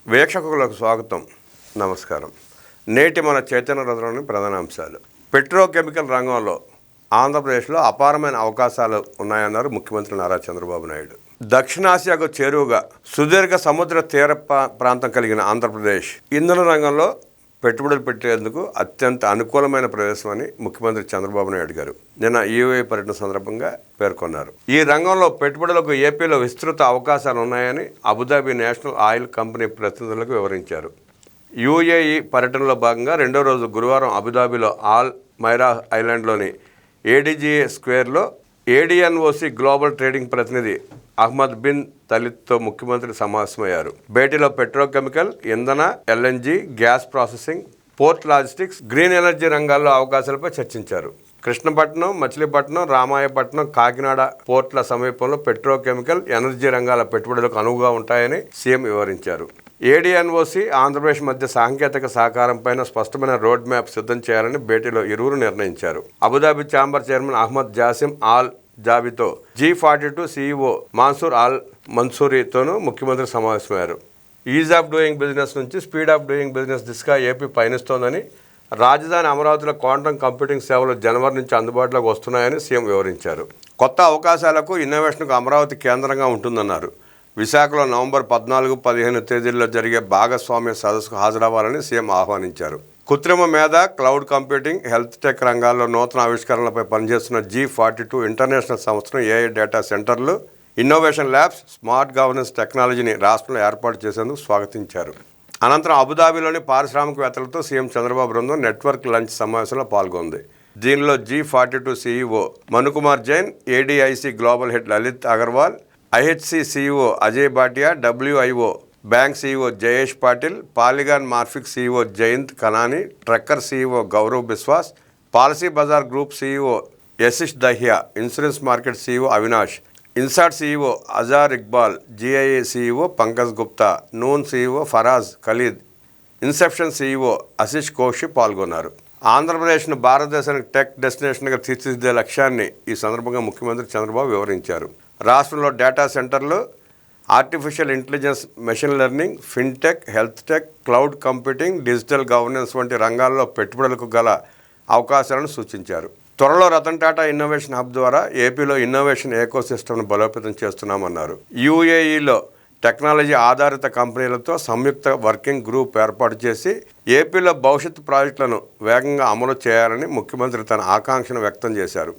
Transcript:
వీక్షకులకు స్వాగతం, నమస్కారం. నేటి మన చైతన్య రథంలోని ప్రధాన అంశాలు. పెట్రోకెమికల్ రంగంలో ఆంధ్రప్రదేశ్లో అపారమైన అవకాశాలు ఉన్నాయన్నారు ముఖ్యమంత్రి నారా చంద్రబాబు నాయుడు. దక్షిణాసియాకు చేరువగా సుదీర్ఘ సముద్ర తీర ప్రాంతం కలిగిన ఆంధ్రప్రదేశ్ ఇంధన రంగంలో పెట్టుబడులు పెట్టేందుకు అత్యంత అనుకూలమైన ప్రదేశం అని ముఖ్యమంత్రి చంద్రబాబు నాయుడు గారు నిన్న యూఏఈ పర్యటన సందర్భంగా పేర్కొన్నారు. ఈ రంగంలో పెట్టుబడులకు ఏపీలో విస్తృత అవకాశాలు ఉన్నాయని అబుదాబి నేషనల్ ఆయిల్ కంపెనీ ప్రతినిధులకు వివరించారు. యూఏఈ పర్యటనలో భాగంగా రెండో రోజు గురువారం అబుదాబిలో ఆల్ మైరా ఐలాండ్లోని ఏడీజీఏ స్క్వేర్లో ఏడీఎన్ఓసి గ్లోబల్ ట్రేడింగ్ ప్రతినిధి అహ్మద్ బిన్ తలిత్తో ముఖ్యమంత్రి సమావేశమయ్యారు. భేటీలో పెట్రోకెమికల్, ఇంధన, LNG, gas processing, port logistics, green energy రంగాల్లో అవకాశాలపై చర్చించారు. కృష్ణపట్నం, మచిలీపట్నం, రామాయపట్నం, కాకినాడ పోర్ట్ల సమీపంలో పెట్రోకెమికల్, ఎనర్జీ రంగాల పెట్టుబడులకు అనువుగా ఉంటాయని సీఎం వివరించారు. ఏడీఎన్ఓసి, ఆంధ్రప్రదేశ్ మధ్య సాంకేతిక సహకారంపైన స్పష్టమైన రోడ్ మ్యాప్ సిద్ధం చేయాలని భేటీలో ఇరువురు నిర్ణయించారు. Abu Dhabi chamber chairman Ahmed Jassim Al జాబితో G42 CEO మాన్సూర్ ఆల్ మన్సూరితోనూ ముఖ్యమంత్రి సమావేశమయ్యారు. ఈజ్ ఆఫ్ డూయింగ్ బిజినెస్ నుంచి స్పీడ్ ఆఫ్ డూయింగ్ బిజినెస్ దిశగా ఏపీ పయనిస్తోందని, రాజధాని అమరావతిలో క్వాంటమ్ కంప్యూటింగ్ సేవలు జనవరి నుంచి అందుబాటులోకి వస్తున్నాయని సీఎం వివరించారు. కొత్త అవకాశాలకు, ఇన్నోవేషన్కు అమరావతి కేంద్రంగా ఉంటుందన్నారు. విశాఖలో నవంబర్ 14-15 తేదీల్లో జరిగే భాగస్వామ్య సదస్సుకు హాజరవ్వాలని సీఎం ఆహ్వానించారు. కృత్రిమ మేధ, క్లౌడ్ కంప్యూటింగ్, హెల్త్ టెక్ రంగాల్లో నూతన ఆవిష్కరణలపై పనిచేస్తున్న G42 ఇంటర్నేషనల్ సంస్థను ఏఐ డేటా సెంటర్లు, ఇన్నోవేషన్ ల్యాబ్స్, స్మార్ట్ గవర్నెన్స్ టెక్నాలజీని రాష్ట్రంలో ఏర్పాటు చేసేందుకు స్వాగతించారు. అనంతరం అబుదాబిలోని పారిశ్రామికవేత్తలతో సీఎం చంద్రబాబు బృందం నెట్వర్క్ లంచ్ సమావేశంలో పాల్గొంది. దీనిలో G42 CEO Manukumar Jain, ADIC global head Lalit Agarwal, IHC CEO అజయ్ భాటియా, WIO bank CEO Jayesh Patil, Polygon Morphic CEO Jayant Kanani, Trucker CEO Gaurav Biswas, Policybazaar group CEO Yashish Dahiya, insurance market CEO Avinash, Insat CEO Azhar Iqbal, GIA CEO Pankaj Gupta, Noon CEO Faraz Khalid, Inception CEO Ashish Kaushi పాల్గొన్నారు. ఆంధ్రప్రదేశ్ను భారతదేశానికి tech డెస్టినేషన్గా తీర్చిదిద్దే లక్ష్యాన్ని ఈ సందర్భంగా ముఖ్యమంత్రి చంద్రబాబు వివరించారు. రాష్ట్రంలో డేటా సెంటర్లు, artificial intelligence, machine learning, fintech, health tech, cloud computing, digital governance వంటి రంగాల్లో పెట్టుబడులకు గల అవకాశాలను సూచించారు. త్వరలో రతన్ టాటా ఇన్నోవేషన్ హబ్ ద్వారా ఏపీలో ఇన్నోవేషన్ ఎకోసిస్టమ్ను బలోపేతం చేస్తున్నామన్నారు. యూఏఈలో టెక్నాలజీ ఆధారిత కంపెనీలతో సంయుక్త వర్కింగ్ గ్రూప్ ఏర్పాటు చేసి ఏపీలో భవిష్యత్ ప్రాజెక్టులను వేగంగా అమలు చేయాలని ముఖ్యమంత్రి తన ఆకాంక్షను వ్యక్తం చేశారు.